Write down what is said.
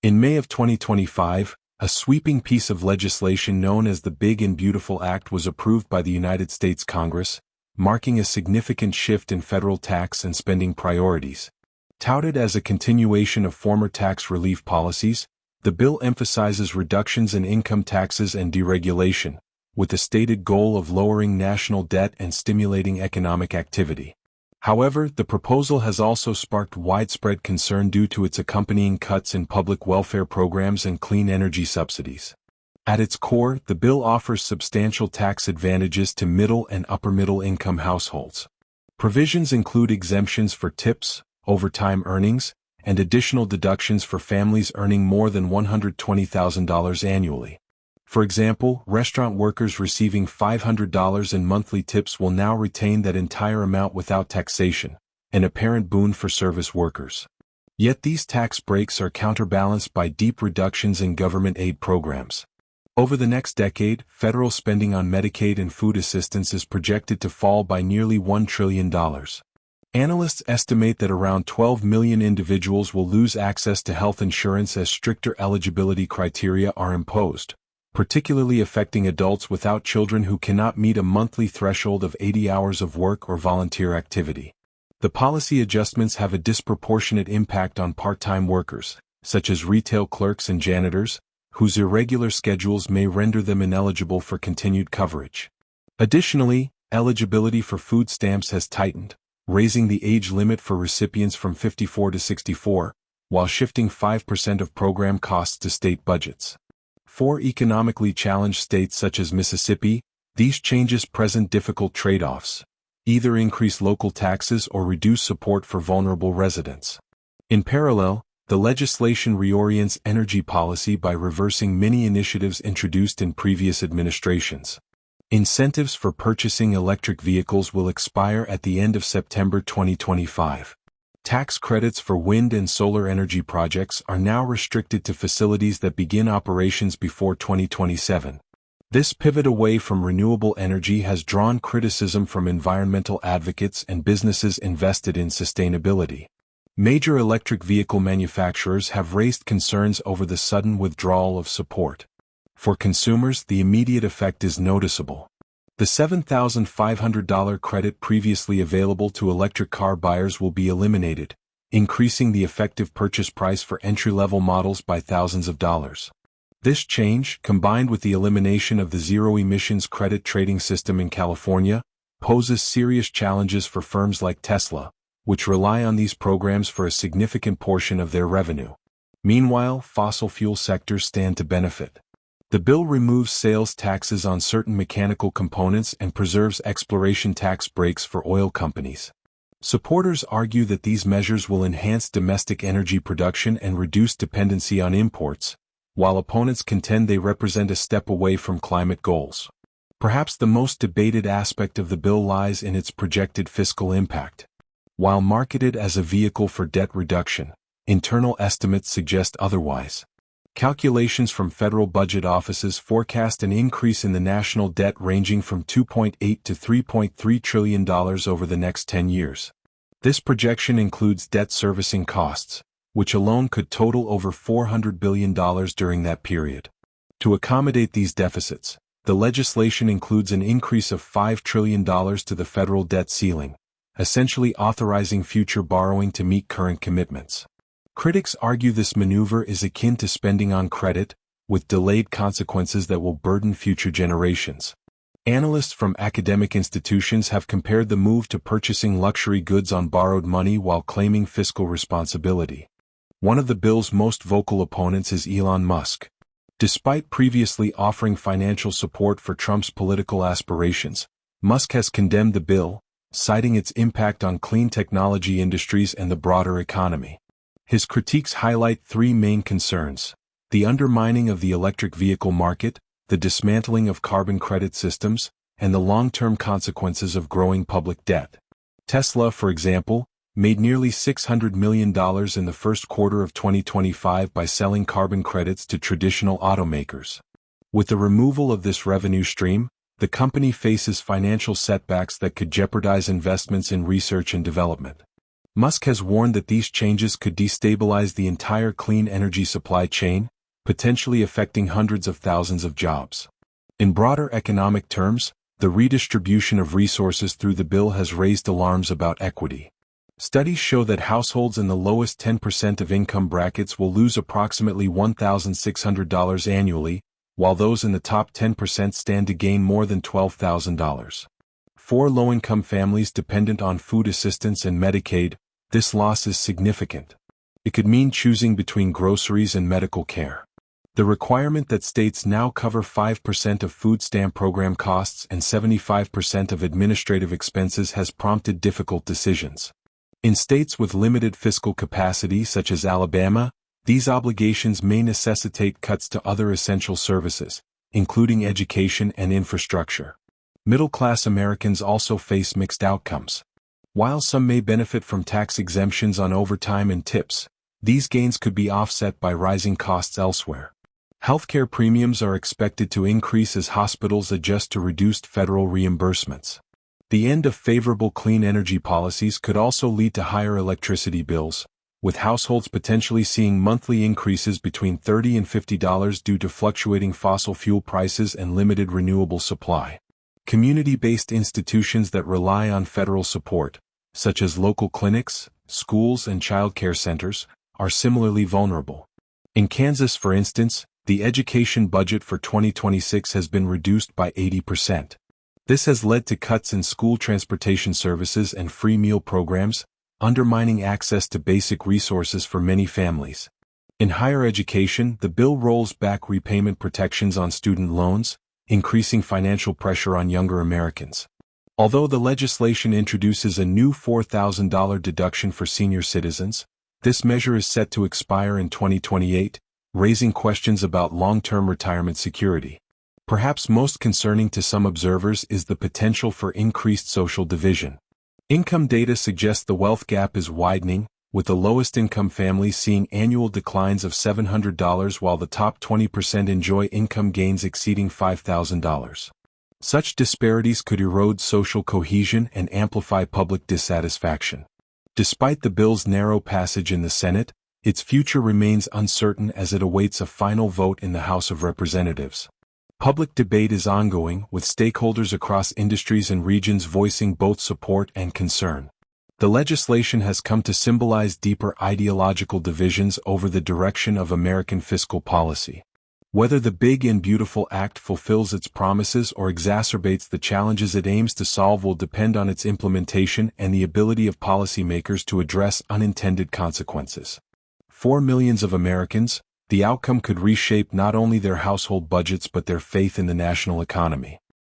In May of 2025, a sweeping piece of legislation known as the Big and Beautiful Act was approved by the United States Congress, marking a significant shift in federal tax and spending priorities. Touted as a continuation of former tax relief policies, the bill emphasizes reductions in income taxes and deregulation, with the stated goal of lowering national debt and stimulating economic activity. However, the proposal has also sparked widespread concern due to its accompanying cuts in public welfare programs and clean energy subsidies. At its core, the bill offers substantial tax advantages to middle and upper-middle income households. Provisions include exemptions for tips, overtime earnings, and additional deductions for families earning more than $120,000 annually. For example, restaurant workers receiving $500 in monthly tips will now retain that entire amount without taxation, an apparent boon for service workers. Yet these tax breaks are counterbalanced by deep reductions in government aid programs. Over the next decade, federal spending on Medicaid and food assistance is projected to fall by nearly $1 trillion. Analysts estimate that around 12 million individuals will lose access to health insurance as stricter eligibility criteria are imposed, particularly affecting adults without children who cannot meet a monthly threshold of 80 hours of work or volunteer activity. The policy adjustments have a disproportionate impact on part-time workers, such as retail clerks and janitors, whose irregular schedules may render them ineligible for continued coverage. Additionally, eligibility for food stamps has tightened, raising the age limit for recipients from 54 to 64, while shifting 5% of program costs to state budgets. For economically challenged states such as Mississippi, these changes present difficult trade-offs: either increase local taxes or reduce support for vulnerable residents. In parallel, the legislation reorients energy policy by reversing many initiatives introduced in previous administrations. Incentives for purchasing electric vehicles will expire at the end of September 2025. Tax credits for wind and solar energy projects are now restricted to facilities that begin operations before 2027. This pivot away from renewable energy has drawn criticism from environmental advocates and businesses invested in sustainability. Major electric vehicle manufacturers have raised concerns over the sudden withdrawal of support. For consumers, the immediate effect is noticeable. The $7,500 credit previously available to electric car buyers will be eliminated, increasing the effective purchase price for entry-level models by thousands of dollars. This change, combined with the elimination of the zero-emissions credit trading system in California, poses serious challenges for firms like Tesla, which rely on these programs for a significant portion of their revenue. Meanwhile, fossil fuel sectors stand to benefit. The bill removes sales taxes on certain mechanical components and preserves exploration tax breaks for oil companies. Supporters argue that these measures will enhance domestic energy production and reduce dependency on imports, while opponents contend they represent a step away from climate goals. Perhaps the most debated aspect of the bill lies in its projected fiscal impact. While marketed as a vehicle for debt reduction, internal estimates suggest otherwise. Calculations from federal budget offices forecast an increase in the national debt ranging from $2.8 to $3.3 trillion over the next 10 years. This projection includes debt servicing costs, which alone could total over $400 billion during that period. To accommodate these deficits, the legislation includes an increase of $5 trillion to the federal debt ceiling, essentially authorizing future borrowing to meet current commitments. Critics argue this maneuver is akin to spending on credit, with delayed consequences that will burden future generations. Analysts from academic institutions have compared the move to purchasing luxury goods on borrowed money while claiming fiscal responsibility. One of the bill's most vocal opponents is Elon Musk. Despite previously offering financial support for Trump's political aspirations, Musk has condemned the bill, citing its impact on clean technology industries and the broader economy. His critiques highlight three main concerns: the undermining of the electric vehicle market, the dismantling of carbon credit systems, and the long-term consequences of growing public debt. Tesla, for example, made nearly $600 million in the first quarter of 2025 by selling carbon credits to traditional automakers. With the removal of this revenue stream, the company faces financial setbacks that could jeopardize investments in research and development. Musk has warned that these changes could destabilize the entire clean energy supply chain, potentially affecting hundreds of thousands of jobs. In broader economic terms, the redistribution of resources through the bill has raised alarms about equity. Studies show that households in the lowest 10% of income brackets will lose approximately $1,600 annually, while those in the top 10% stand to gain more than $12,000. For low-income families dependent on food assistance and Medicaid, this loss is significant. It could mean choosing between groceries and medical care. The requirement that states now cover 5% of food stamp program costs and 75% of administrative expenses has prompted difficult decisions. In states with limited fiscal capacity such as Alabama, these obligations may necessitate cuts to other essential services, including education and infrastructure. Middle-class Americans also face mixed outcomes. While some may benefit from tax exemptions on overtime and tips, these gains could be offset by rising costs elsewhere. Healthcare premiums are expected to increase as hospitals adjust to reduced federal reimbursements. The end of favorable clean energy policies could also lead to higher electricity bills, with households potentially seeing monthly increases between $30 and $50 due to fluctuating fossil fuel prices and limited renewable supply. Community-based institutions that rely on federal support, such as local clinics, schools, and child care centers, are similarly vulnerable. In Kansas, for instance, the education budget for 2026 has been reduced by 80%. This has led to cuts in school transportation services and free meal programs, undermining access to basic resources for many families. In higher education, the bill rolls back repayment protections on student loans, increasing financial pressure on younger Americans. Although the legislation introduces a new $4,000 deduction for senior citizens, this measure is set to expire in 2028, raising questions about long-term retirement security. Perhaps most concerning to some observers is the potential for increased social division. Income data suggests the wealth gap is widening, with the lowest income families seeing annual declines of $700 while the top 20% enjoy income gains exceeding $5,000. Such disparities could erode social cohesion and amplify public dissatisfaction. Despite the bill's narrow passage in the Senate, its future remains uncertain as it awaits a final vote in the House of Representatives. Public debate is ongoing, with stakeholders across industries and regions voicing both support and concern. The legislation has come to symbolize deeper ideological divisions over the direction of American fiscal policy. Whether the Big and Beautiful Act fulfills its promises or exacerbates the challenges it aims to solve will depend on its implementation and the ability of policymakers to address unintended consequences. For millions of Americans, the outcome could reshape not only their household budgets but their faith in the national economy.